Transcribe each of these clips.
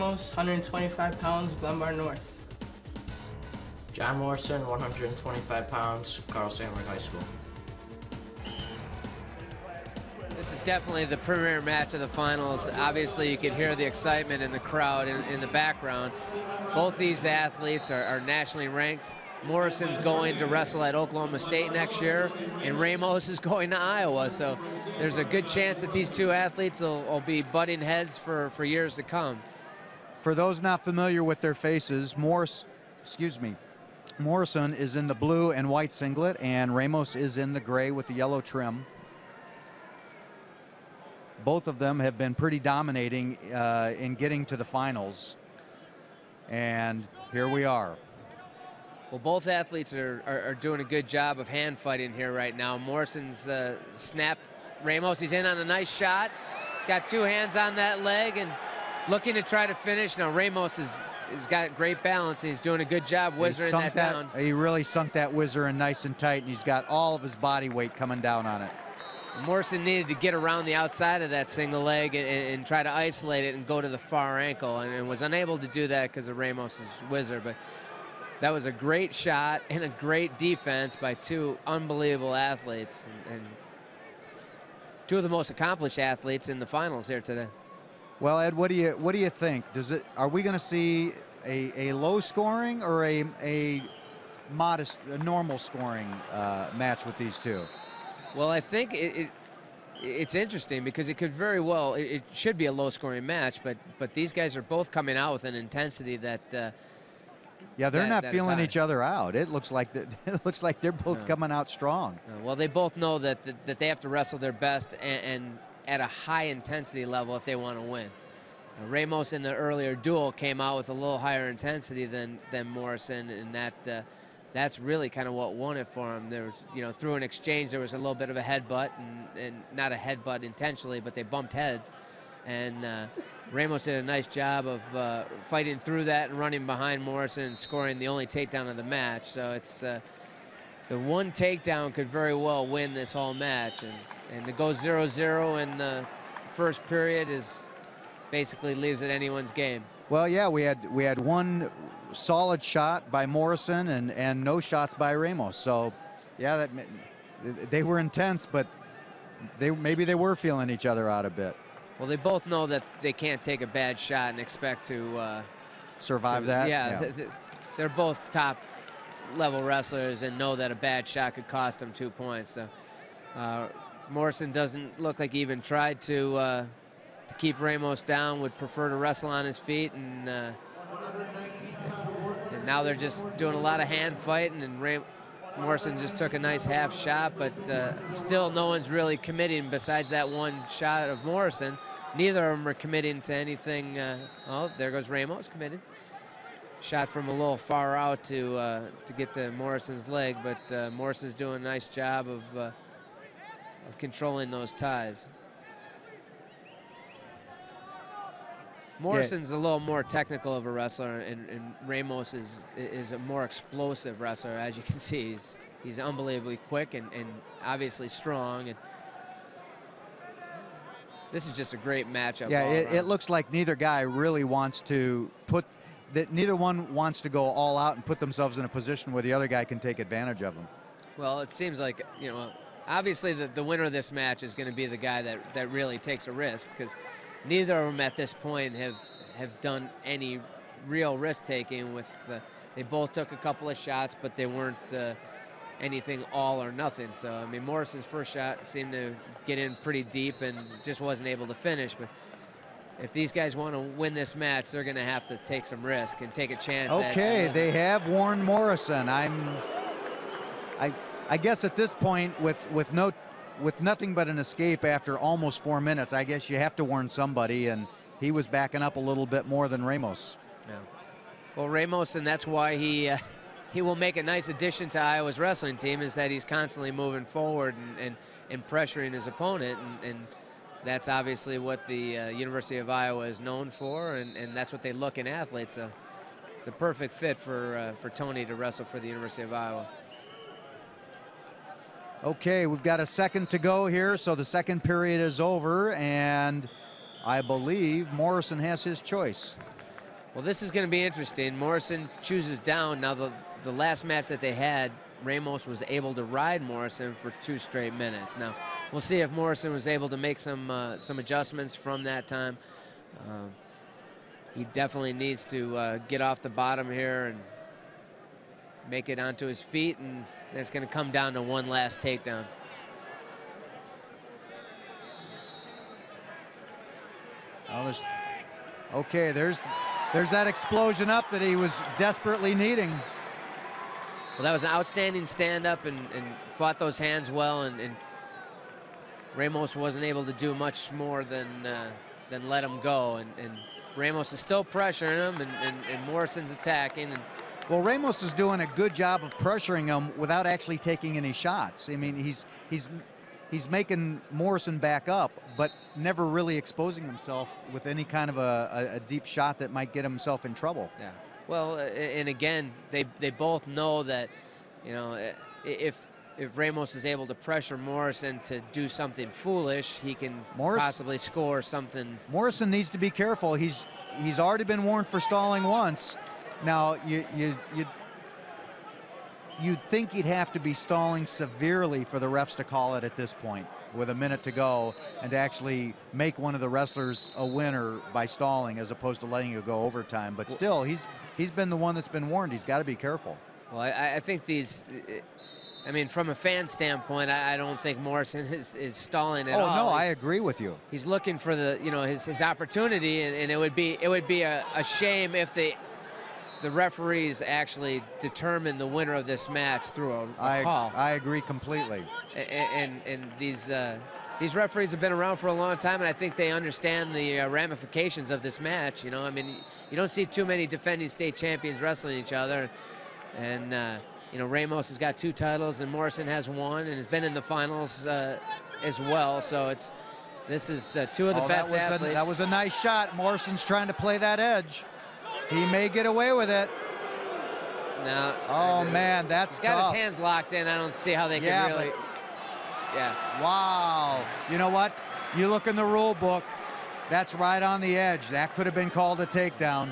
Ramos, 125 pounds, Glenbar North. John Morrison, 125 pounds, Carl Sandburg High School. This is definitely the premier match of the finals. Obviously, you could hear the excitement in the crowd in the background. Both these athletes are nationally ranked. Morrison's going to wrestle at Oklahoma State next year, and Ramos is going to Iowa. So there's a good chance that these two athletes will be butting heads for years to come. For those not familiar with their faces, Morrison is in the blue and white singlet, and Ramos is in the gray with the yellow trim. Both of them have been pretty dominating in getting to the finals. And here we are. Well, both athletes are doing a good job of hand fighting here right now. Morrison's snapped Ramos. He's in on a nice shot. He's got two hands on that leg and looking to try to finish. Now, Ramos has got great balance, and he's doing a good job whizzing that down. He really sunk that whizzer in nice and tight, and he's got all of his body weight coming down on it. Morrison needed to get around the outside of that single leg and try to isolate it and go to the far ankle, and was unable to do that because of Ramos's whizzer. But that was a great shot and a great defense by two unbelievable athletes, and two of the most accomplished athletes in the finals here today. Well, Ed, what do you think? Are we going to see a low scoring or a modest, normal scoring match with these two? Well, I think it's interesting because it could very well, it should be a low-scoring match, but these guys are both coming out with an intensity that. Yeah, they're not feeling each other out. It looks like they're both coming out strong. Well, they both know that they have to wrestle their best and at a high intensity level if they want to win. Ramos in the earlier duel came out with a little higher intensity than Morrison, and that's really kind of what won it for him. There was, through an exchange, there was a little bit of a headbutt, and not a headbutt intentionally, but they bumped heads. And Ramos did a nice job of fighting through that and running behind Morrison and scoring the only takedown of the match. So it's the one takedown could very well win this whole match. And to go 0-0 in the first period basically leaves it anyone's game. Well, yeah, we had one solid shot by Morrison and no shots by Ramos. So, yeah, they were intense, but maybe they were feeling each other out a bit. Well, they both know that they can't take a bad shot and expect to survive that. Yeah, they're both top-level wrestlers and know that a bad shot could cost them 2 points. So Morrison doesn't look like he even tried to keep Ramos down. Would prefer to wrestle on his feet, and now they're just doing a lot of hand fighting, and Morrison just took a nice half shot, but still no one's really committing besides that one shot of Morrison. Neither of them are committing to anything. Oh, there goes Ramos committed. Shot from a little far out to get to Morrison's leg, but Morrison's doing a nice job of controlling those ties. Morrison's a little more technical of a wrestler, and Ramos is a more explosive wrestler. As you can see, he's unbelievably quick and obviously strong. And this is just a great matchup. Yeah, it looks like neither guy really wants to neither one wants to go all out and put themselves in a position where the other guy can take advantage of them. Well, it seems like, obviously the winner of this match is going to be the guy that really takes a risk, because neither of them at this point have done any real risk-taking. They both took a couple of shots, but they weren't anything all or nothing. So, I mean, Morrison's first shot seemed to get in pretty deep and just wasn't able to finish. But if these guys want to win this match, they're going to have to take some risk and take a chance. Okay, they have warned Morrison. I guess at this point, with nothing but an escape after almost 4 minutes, I guess you have to warn somebody, and he was backing up a little bit more than Ramos. Yeah. Well, Ramos, and that's why he will make a nice addition to Iowa's wrestling team, is that he's constantly moving forward and pressuring his opponent, and that's obviously what the University of Iowa is known for, and that's what they look in athletes. So it's a perfect fit for Tony to wrestle for the University of Iowa. Okay, we've got a second to go here, so the second period is over, and I believe Morrison has his choice. Well, this is going to be interesting. Morrison chooses down. Now, the last match that they had, Ramos was able to ride Morrison for 2 straight minutes. Now, we'll see if Morrison was able to make some adjustments from that time. He definitely needs to get off the bottom here and make it onto his feet, and that's going to come down to one last takedown. Well, okay, there's that explosion up that he was desperately needing. Well, that was an outstanding stand-up and fought those hands well, and Ramos wasn't able to do much more than let him go. And Ramos is still pressuring him, and Morrison's attacking. And well, Ramos is doing a good job of pressuring him without actually taking any shots. I mean, he's making Morrison back up, but never really exposing himself with any kind of a deep shot that might get himself in trouble. Yeah. Well, and again, they both know that, you know, if Ramos is able to pressure Morrison to do something foolish, he can possibly score something. Morrison needs to be careful. He's already been warned for stalling once. Now you'd think he'd have to be stalling severely for the refs to call it at this point, with a minute to go, and to actually make one of the wrestlers a winner by stalling as opposed to letting it go overtime. But still, he's been the one that's been warned. He's got to be careful. Well, I think I mean, from a fan standpoint, I don't think Morrison is stalling at all. Oh, no, I agree with you. He's looking for his opportunity, and it would be a shame if the referees actually determine the winner of this match through a call. I agree completely. And these referees have been around for a long time, and I think they understand the ramifications of this match. You know, I mean, you don't see too many defending state champions wrestling each other, and you know, Ramos has got 2 titles, and Morrison has 1, and has been in the finals as well. So this is 2 of the best athletes. That was a nice shot. Morrison's trying to play that edge. He may get away with it. No. Oh, man, that's tough. He's got his hands locked in. I don't see how they can really. Yeah. Wow. You know what? You look in the rule book. That's right on the edge. That could have been called a takedown.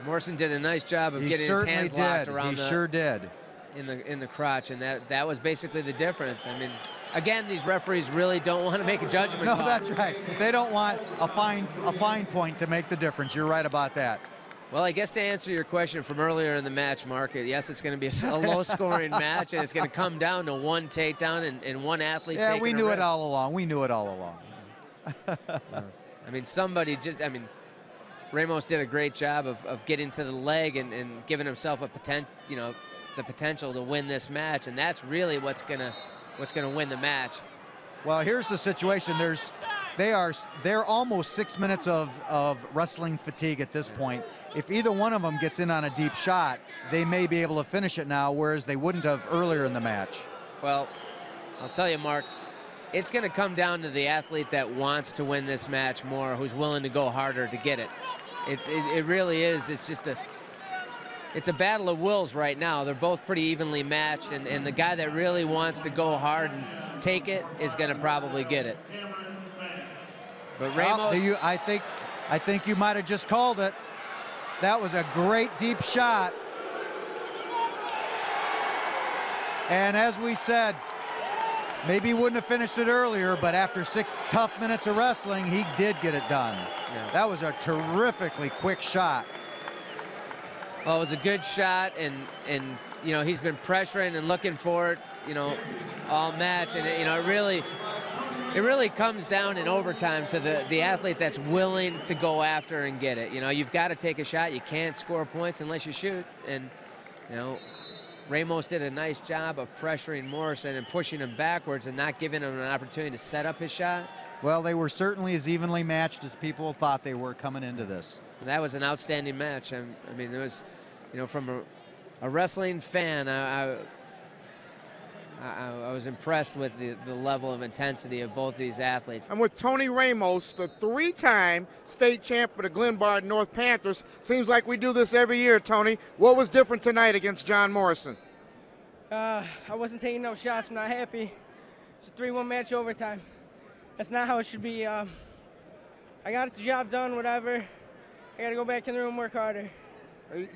Morrison did a nice job of getting his hands locked around. He sure did. In the crotch, and that was basically the difference. I mean, again, these referees really don't want to make a judgment call. No, that's right. They don't want a fine point to make the difference. You're right about that. Well, I guess to answer your question from earlier in the match, Mark, yes, it's going to be a low-scoring match, and it's going to come down to 1 takedown and 1 athlete taking a risk. Yeah, we knew it all along. We knew it all along. I mean, Ramos did a great job of getting to the leg and giving himself the potential to win this match, and that's really what's gonna win the match. Well, here's the situation. They're almost 6 minutes of wrestling fatigue at this point. If either one of them gets in on a deep shot, they may be able to finish it now, whereas they wouldn't have earlier in the match. Well, I'll tell you, Mark, it's going to come down to the athlete that wants to win this match more, who's willing to go harder to get it. It really is. It's a battle of wills right now. They're both pretty evenly matched, and the guy that really wants to go hard and take it is going to probably get it. But Ramos, I think you might have just called it. That was a great deep shot. And as we said, maybe he wouldn't have finished it earlier, but after 6 tough minutes of wrestling, he did get it done. Yeah. That was a terrifically quick shot. Well, it was a good shot, and you know, he's been pressuring and looking for it, you know, all match, and you know, it really comes down in overtime to the athlete that's willing to go after and get it. You know, you've got to take a shot. You can't score points unless you shoot, and you know, Ramos did a nice job of pressuring Morrison and pushing him backwards and not giving him an opportunity to set up his shot. Well, they were certainly as evenly matched as people thought they were coming into this. That was an outstanding match. I mean, it was, you know, from a wrestling fan, I was impressed with the level of intensity of both these athletes. I'm with Tony Ramos, the 3-time state champ for the Glenbard North Panthers. Seems like we do this every year, Tony. What was different tonight against John Morrison? I wasn't taking no shots. I'm not happy. It's a 3-1 match overtime. That's not how it should be. I got the job done, whatever. I got to go back in the room and work harder.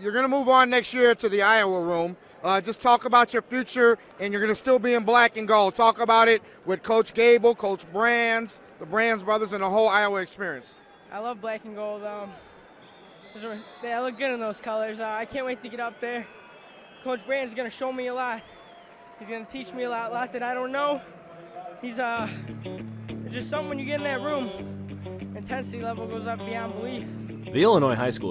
You're going to move on next year to the Iowa room. Just talk about your future, and you're going to still be in black and gold. Talk about it with Coach Gable, Coach Brands, the Brands brothers, and the whole Iowa experience. I love black and gold. They look good in those colors. I can't wait to get up there. Coach Brands is going to show me a lot. He's going to teach me a lot that I don't know. He's just something when you get in that room, intensity level goes up beyond belief. The Illinois High School